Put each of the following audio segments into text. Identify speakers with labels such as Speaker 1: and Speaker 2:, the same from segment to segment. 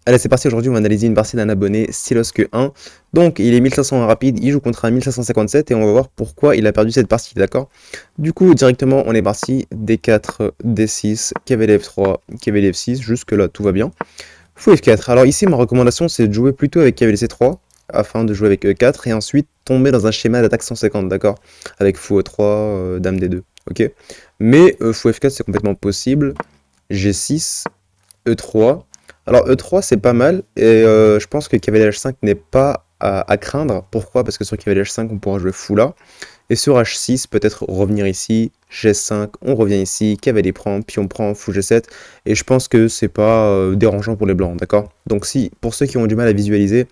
Speaker 1: Allez, c'est parti, aujourd'hui on va analyser une partie d'un abonné, Stylosque1. Donc il est 1500 en rapide, il joue contre un 1557 et on va voir pourquoi il a perdu cette partie, d'accord? Du coup, directement on est parti, D4, D6, cavalier F3, cavalier F6, jusque là tout va bien. Fou F4, alors ici ma recommandation c'est de jouer plutôt avec cavalier C3, afin de jouer avec E4 et ensuite tomber dans un schéma d'attaque 150, d'accord? Avec fou E3, dame D2, ok? Mais fou F4 c'est complètement possible, G6, E3. Alors E3 c'est pas mal et je pense que cavalier H5 n'est pas à craindre. Pourquoi? Parce que sur cavalier H5 on pourra jouer fou là. Et sur H6 peut-être revenir ici, G5, on revient ici, cavalier prend, pion prend, fou G7. Et je pense que c'est pas dérangeant pour les blancs, d'accord? Donc si, pour ceux qui ont du mal à visualiser,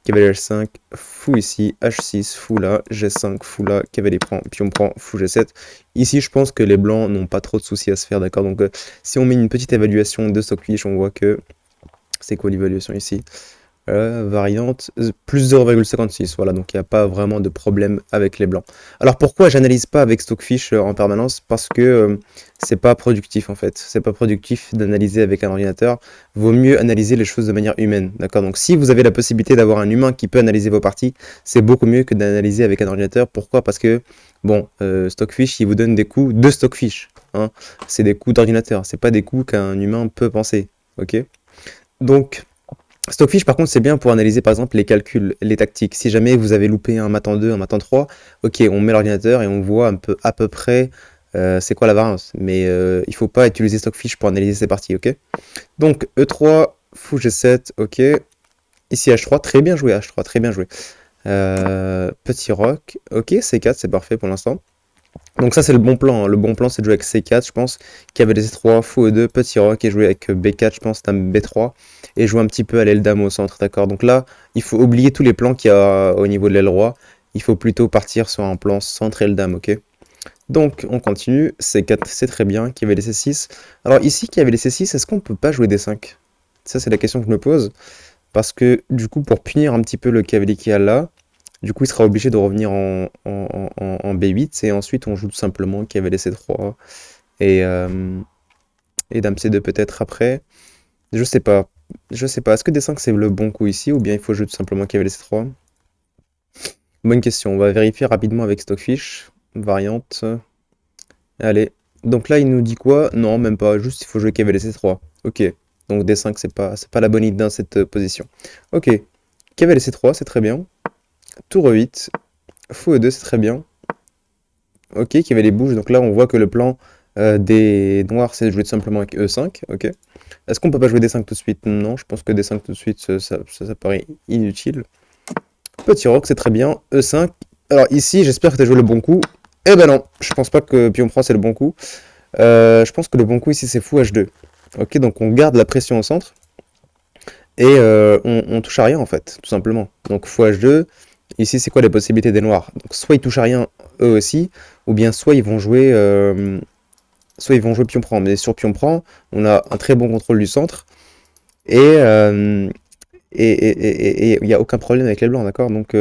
Speaker 1: cavalier H5, fou ici, H6, fou là, G5, fou là, cavalier prend, fou G7. Ici, je pense que les blancs n'ont pas trop de soucis à se faire, d'accord? Donc, si on met une petite évaluation de Stockfish, on voit que... C'est quoi l'évaluation ici? Variante, plus 0,56, voilà, donc il n'y a pas vraiment de problème avec les blancs. Alors pourquoi j'analyse pas avec Stockfish en permanence? Parce que c'est pas productif en fait, c'est pas productif d'analyser avec un ordinateur, vaut mieux analyser les choses de manière humaine, d'accord? Donc si vous avez la possibilité d'avoir un humain qui peut analyser vos parties, c'est beaucoup mieux que d'analyser avec un ordinateur. Pourquoi? Parce que, bon, Stockfish, il vous donne des coups de Stockfish, hein? C'est des coups d'ordinateur, c'est pas des coups qu'un humain peut penser, ok? Donc, Stockfish, par contre, c'est bien pour analyser, par exemple, les calculs, les tactiques. Si jamais vous avez loupé un mat en 2, un mat en 3, ok, on met l'ordinateur et on voit un peu, à peu près c'est quoi la variance. Mais il faut pas utiliser Stockfish pour analyser ces parties, ok? Donc, E3, fou G7, ok. Ici, H3, très bien joué, H3, très bien joué. Petit roc, ok, C4, c'est parfait pour l'instant. Donc ça c'est le bon plan, hein. Le bon plan c'est de jouer avec C4 je pense, cavalier C3, fou E2, petit roc et jouer avec B4 je pense, dame B3 et jouer un petit peu à l'aile dame au centre, d'accord? Donc là il faut oublier tous les plans qu'il y a au niveau de l'aile roi, il faut plutôt partir sur un plan centre aile dame, ok? Donc on continue, C4 c'est très bien, cavalier C6. Alors ici cavalier C6, est-ce qu'on peut pas jouer D5? Ça c'est la question que je me pose, parce que du coup pour punir un petit peu le cavalier qui a là, du coup, il sera obligé de revenir en B8 et ensuite on joue tout simplement cavalier C3 et, euh, et dame C2 peut-être après. Je sais pas. Je sais pas. Est-ce que D5 c'est le bon coup ici ou bien il faut jouer tout simplement cavalier C3? Bonne question. On va vérifier rapidement avec Stockfish. Variante. Allez. Donc là, il nous dit quoi? Non, même pas. Juste, il faut jouer cavalier C3. Ok. Donc D5, c'est pas la bonne idée dans cette position. Ok. Cavalier C3, c'est très bien. Tour E8. Fou E2, c'est très bien. Ok, qui avait les bouges. Donc là, on voit que le plan des noirs, c'est de jouer tout simplement avec E5. Ok. Est-ce qu'on peut pas jouer D5 tout de suite? Non, je pense que D5 tout de suite, ça paraît inutile. Petit roc, c'est très bien. E5. Alors ici, j'espère que tu as joué le bon coup. Eh ben non, je pense pas que pion prend c'est le bon coup. Je pense que le bon coup ici, c'est fou H2. Ok, donc on garde la pression au centre. Et on touche à rien en fait, tout simplement. Donc fou H2. Ici, c'est quoi les possibilités des noirs? Donc soit ils touchent à rien eux aussi, ou bien soit ils vont jouer pion prend. Mais sur pion prend, on a un très bon contrôle du centre et il n'y a aucun problème avec les blancs, d'accord? Donc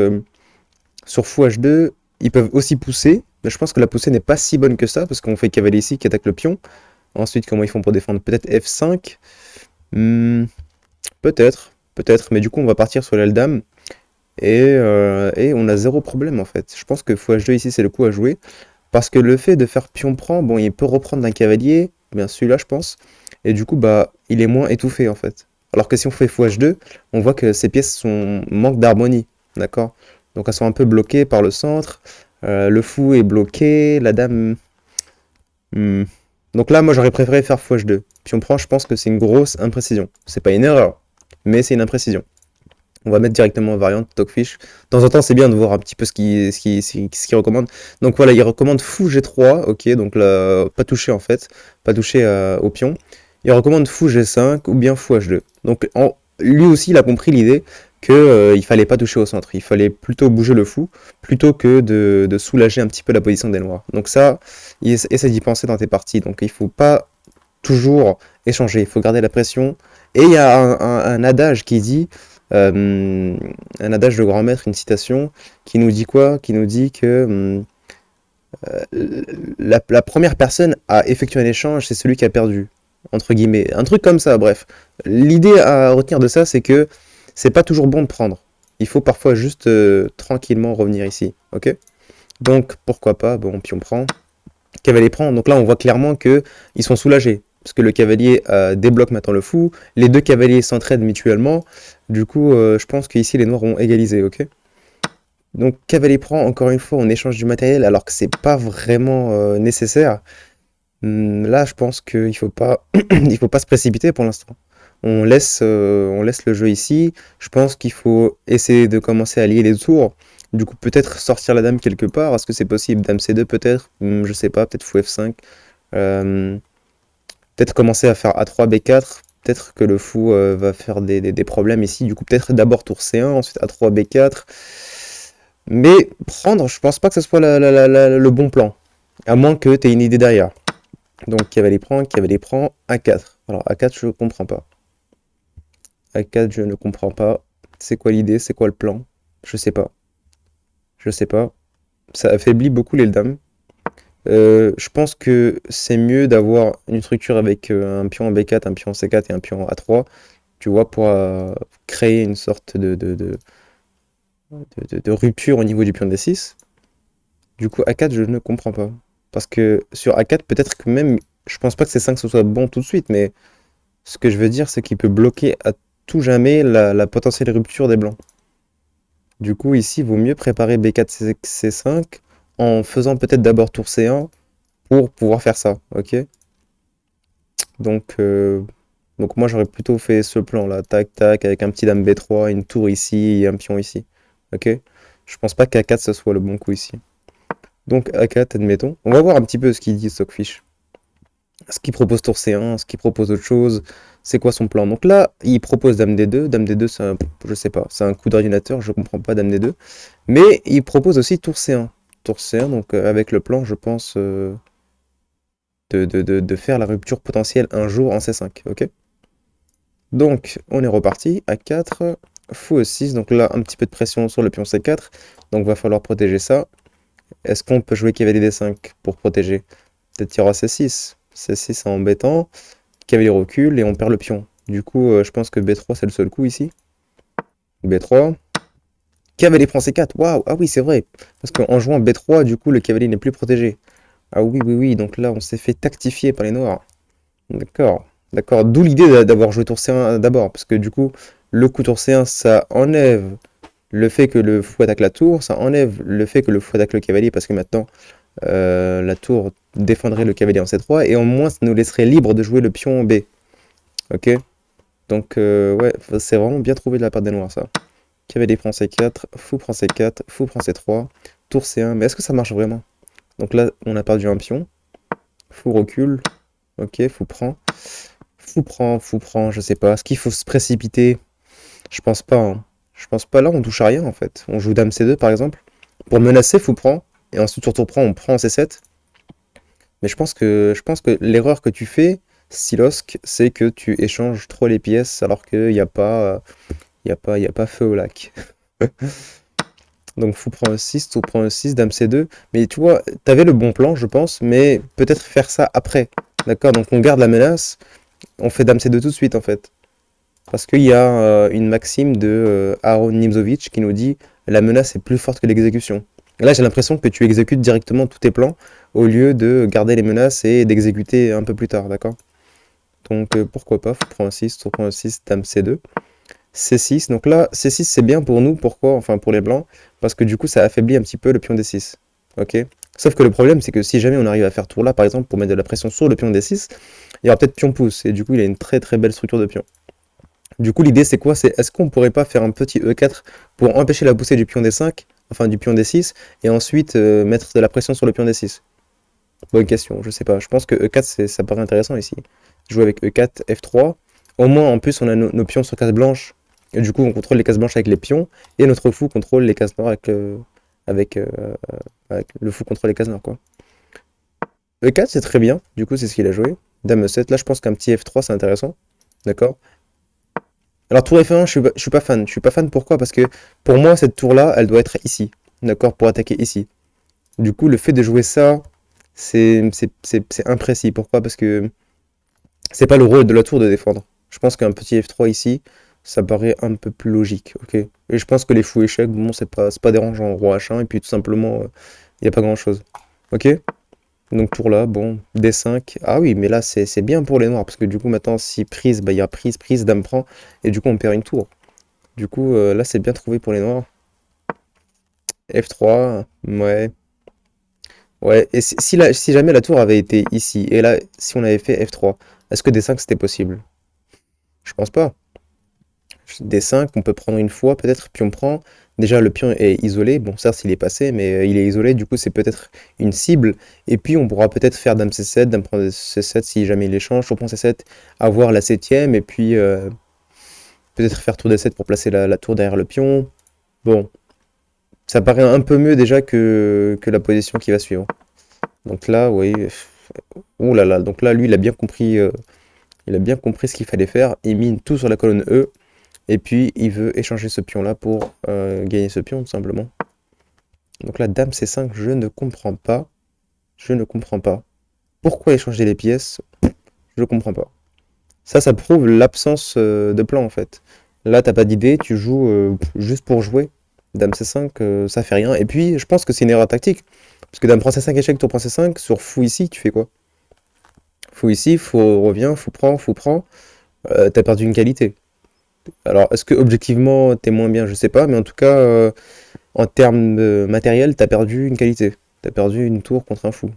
Speaker 1: sur fou H2, ils peuvent aussi pousser, mais je pense que la poussée n'est pas si bonne que ça, parce qu'on fait cavalier ici qui attaque le pion. Ensuite, comment ils font pour défendre? Peut-être F5. Hmm, peut-être, mais du coup, on va partir sur l'aile dame. Et on a zéro problème en fait. Je pense que fou H2 ici c'est le coup à jouer. Parce que le fait de faire pion prend, bon il peut reprendre d'un cavalier, bien celui-là je pense. Et du coup bah il est moins étouffé en fait. Alors que si on fait fou H2, on voit que ces pièces manquent d'harmonie. D'accord? Donc elles sont un peu bloquées par le centre. Le fou est bloqué, la dame... hmm. Donc là moi j'aurais préféré faire fou H2. Pion prend, je pense que c'est une grosse imprécision. C'est pas une erreur, mais c'est une imprécision. On va mettre directement en variante Stockfish. De temps en temps, c'est bien de voir un petit peu ce qu'il recommande. Donc voilà, il recommande fou G3, ok, donc là, pas touché en fait, pas touché au pion. Il recommande fou G5 ou bien fou H2. Donc lui aussi, il a compris l'idée que il fallait pas toucher au centre, il fallait plutôt bouger le fou, plutôt que de soulager un petit peu la position des noirs. Donc ça, essaie d'y penser dans tes parties. Donc il faut pas toujours échanger, il faut garder la pression. Et il y a un adage qui dit un adage de grand maître, une citation, qui nous dit quoi? Qui nous dit que la première personne à effectuer un échange, c'est celui qui a perdu. entre guillemets. Un truc comme ça, bref. L'idée à retenir de ça, c'est que c'est pas toujours bon de prendre. Il faut parfois juste tranquillement revenir ici, ok? Donc, pourquoi pas, bon, pion prend, cavalier prend. Donc là, on voit clairement que ils sont soulagés. Parce que le cavalier débloque maintenant le fou. Les deux cavaliers s'entraident mutuellement. Du coup, je pense qu'ici, les noirs ont égalisé, ok? Donc, cavalier prend, encore une fois, on échange du matériel alors que c'est pas vraiment nécessaire. Là, je pense qu'il faut pas, il faut pas se précipiter pour l'instant. On laisse le jeu ici. Je pense qu'il faut essayer de commencer à lier les tours. Du coup, peut-être sortir la dame quelque part. Est-ce que c'est possible? Dame C2 peut-être? Je sais pas, peut-être fou F5. Euh, Peut-être commencer à faire A3, B4. Peut-être que le fou va faire des problèmes ici. Du coup, peut-être d'abord tour C1, ensuite A3, B4. Mais prendre, je pense pas que ce soit le bon plan. À moins que tu aies une idée derrière. Donc cavalier prend, A4. Alors A4, je comprends pas. A4, je ne comprends pas. C'est quoi l'idée? C'est quoi le plan? Je sais pas. Je sais pas. Ça affaiblit beaucoup les dames. Je pense que c'est mieux d'avoir une structure avec un pion en B4, un pion en C4 et un pion en A3, tu vois, pour créer une sorte de rupture au niveau du pion D6. Du coup, A4, je ne comprends pas. Parce que sur A4, peut-être que même, je pense pas que C5 ce soit bon tout de suite, mais ce que je veux dire, c'est qu'il peut bloquer à tout jamais la potentielle rupture des blancs. Du coup, ici, il vaut mieux préparer B4, C5 en faisant peut-être d'abord tour C1 pour pouvoir faire ça, ok? Donc, euh, donc moi, j'aurais plutôt fait ce plan-là, tac, tac, avec un petit dame B3, une tour ici et un pion ici, ok? Je pense pas qu'A4, ce soit le bon coup ici. Donc A4, admettons. On va voir un petit peu ce qu'il dit, Stockfish. Ce qu'il propose tour C1, ce qu'il propose autre chose, c'est quoi son plan. Donc là, il propose dame D2. Dame D2, c'est un, je sais pas, c'est un coup d'ordinateur, je comprends pas dame D2. Mais il propose aussi tour C1. Tour C1, donc avec le plan, je pense, de faire la rupture potentielle un jour en C5, ok? Donc, on est reparti à 4, fou E6, donc là, un petit peu de pression sur le pion C4, donc va falloir protéger ça. Est-ce qu'on peut jouer cavalier D5 pour protéger? Peut-être tir à C6. C6, c'est embêtant. Cavalier recule et on perd le pion. Du coup, je pense que B3, c'est le seul coup ici. B3. Cavalier prend C4. Waouh! Ah oui, c'est vrai. Parce qu'en jouant B3, du coup, le cavalier n'est plus protégé. Ah oui, oui, oui. Donc là, on s'est fait tactifier par les noirs. D'accord. D'accord. D'où l'idée d'avoir joué tour C1 d'abord. Parce que du coup, le coup tour C1, ça enlève le fait que le fou attaque la tour. Ça enlève le fait que le fou attaque le cavalier. Parce que maintenant, la tour défendrait le cavalier en C3. Et au moins, ça nous laisserait libre de jouer le pion en B. Ok? Donc, ouais, c'est vraiment bien trouvé de la part des noirs, ça. Cavalier prend C4, fou prend C4, fou prend C3, tour C1. Mais est-ce que ça marche vraiment? Donc là, on a perdu un pion. Fou recule. Ok, fou prend. Fou prend, je sais pas. Est-ce qu'il faut se précipiter? Je pense pas, hein. Je pense pas. Là, on touche à rien, en fait. On joue dame C2, par exemple. Pour menacer, fou prend. Et ensuite, sur tour prend, on prend C7. Mais je pense que l'erreur que tu fais, Silosk, c'est que tu échanges trop les pièces alors qu'il n'y a pas, y a pas feu au lac. Donc fou prend E6, tour prend E6, dame C2. Mais tu vois, t'avais le bon plan, je pense, mais peut-être faire ça après. D'accord? Donc on garde la menace, on fait dame C2 tout de suite en fait. Parce qu'il y a une maxime de Aaron Nimzovich qui nous dit la menace est plus forte que l'exécution. Et là, j'ai l'impression que tu exécutes directement tous tes plans au lieu de garder les menaces et d'exécuter un peu plus tard, d'accord? Donc pourquoi pas, fou prend E6, tour prend E6, dame C2. C6, donc là, C6 c'est bien pour nous, pourquoi? Enfin pour les blancs, parce que du coup ça affaiblit un petit peu le pion D6, ok? Sauf que le problème c'est que si jamais on arrive à faire tour là, par exemple, pour mettre de la pression sur le pion D6, il y aura peut-être pion pouce, et du coup il a une très très belle structure de pion. Du coup l'idée c'est quoi? C'est est-ce qu'on pourrait pas faire un petit E4 pour empêcher la poussée du pion D5, enfin du pion D6, et ensuite mettre de la pression sur le pion D6? Bonne question, je sais pas, je pense que E4 ça paraît intéressant ici. Jouer avec E4, F3, au moins en plus on a nos pions sur case blanche. Et du coup, on contrôle les cases blanches avec les pions, et notre fou contrôle les cases noires avec, avec le fou contrôle les cases noires, quoi. E4, c'est très bien, du coup, c'est ce qu'il a joué. Dame E7, là, je pense qu'un petit F3, c'est intéressant. D'accord? Alors, tour F1, je suis pas fan. Je suis pas fan, pourquoi? Parce que, pour moi, cette tour-là, elle doit être ici. D'accord? Pour attaquer ici. Du coup, le fait de jouer ça, c'est imprécis. Pourquoi? Parce que C'est pas le rôle de la tour de défendre. Je pense qu'un petit F3 ici, ça paraît un peu plus logique, ok? Et je pense que les fous échecs, bon, c'est pas dérangeant. Roi H1, et puis tout simplement, il n'y a pas grand-chose. Ok? Donc tour là, bon, D5. Ah oui, mais là, c'est bien pour les noirs, parce que du coup, maintenant, si prise, bah, il y a prise, prise, dame prend, et du coup, on perd une tour. Du coup, là, c'est bien trouvé pour les noirs. F3, ouais. Ouais, et si jamais la tour avait été ici, et là, si on avait fait F3, est-ce que D5 c'était possible? Je pense pas. D5, on peut prendre une fois peut-être, puis on prend. Déjà, le pion est isolé. Bon, certes, il est passé, mais il est isolé, du coup, c'est peut-être une cible. Et puis, on pourra peut-être faire dame C7, dame prend C7 si jamais il échange, tour prend C7, avoir la septième, et puis peut-être faire tour D7 pour placer la tour derrière le pion. Bon, ça paraît un peu mieux déjà que la position qui va suivre. Donc là, oui. Ouh là là, donc là, lui, il a bien compris ce qu'il fallait faire. Il mine tout sur la colonne E. Et puis, il veut échanger ce pion-là pour gagner ce pion, tout simplement. Donc là, dame C5, je ne comprends pas. Je ne comprends pas. Pourquoi échanger les pièces? Je ne comprends pas. Ça prouve l'absence de plan, en fait. Là, t'as pas d'idée, tu joues juste pour jouer. Dame C5, ça fait rien. Et puis, je pense que c'est une erreur tactique. Parce que dame prend C5 échec, tour prend C5, sur fou ici, tu fais quoi? Fou ici, fou revient, fou prend. T'as perdu une qualité. Alors, est-ce que objectivement, t'es moins bien? Je sais pas, mais en tout cas, en termes matériel, t'as perdu une qualité. T'as perdu une tour contre un fou.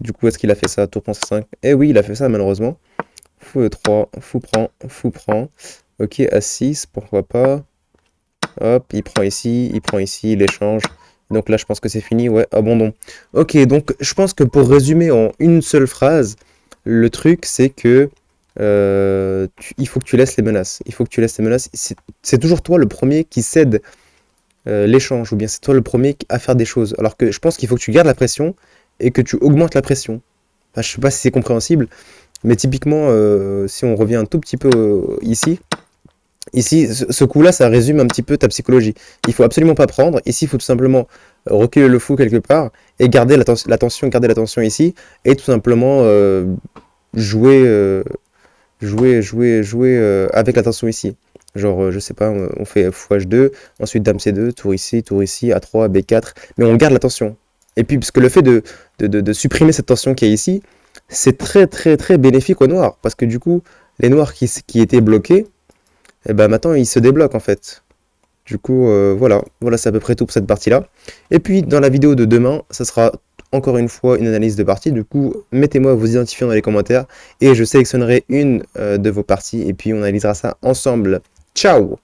Speaker 1: Du coup, est-ce qu'il a fait ça? Tour prend C5. Eh oui, il a fait ça, malheureusement. Fou E3, fou prend, fou prend. Ok, A6, pourquoi pas. Hop, il prend ici, il échange. Donc là, je pense que c'est fini. Ouais, abandon. Ok, donc je pense que pour résumer en une seule phrase, le truc, c'est que il faut que tu laisses les menaces. Il faut que tu laisses les menaces. C'est toujours toi le premier qui cède l'échange, ou bien c'est toi le premier à faire des choses. Alors que je pense qu'il faut que tu gardes la pression et que tu augmentes la pression. Enfin, je sais pas si c'est compréhensible, mais typiquement, si on revient un tout petit peu ici, ce coup-là, ça résume un petit peu ta psychologie. Il faut absolument pas prendre. Ici, il faut tout simplement reculer le fou quelque part et garder garder l'attention ici, et tout simplement jouer, jouer avec l'attention ici. Genre, je sais pas, on fait fou H2, ensuite dame C2, tour ici, A3, B4, mais on garde la tension. Et puis, parce que le fait de supprimer cette tension qui est ici, c'est très très très bénéfique aux noirs, parce que du coup, les noirs qui étaient bloqués, et ben maintenant ils se débloquent en fait. Du coup, voilà c'est à peu près tout pour cette partie-là. Et puis, dans la vidéo de demain, ça sera encore une fois une analyse de partie. Du coup, mettez-moi vos identifiants dans les commentaires et je sélectionnerai une de vos parties et puis on analysera ça ensemble. Ciao!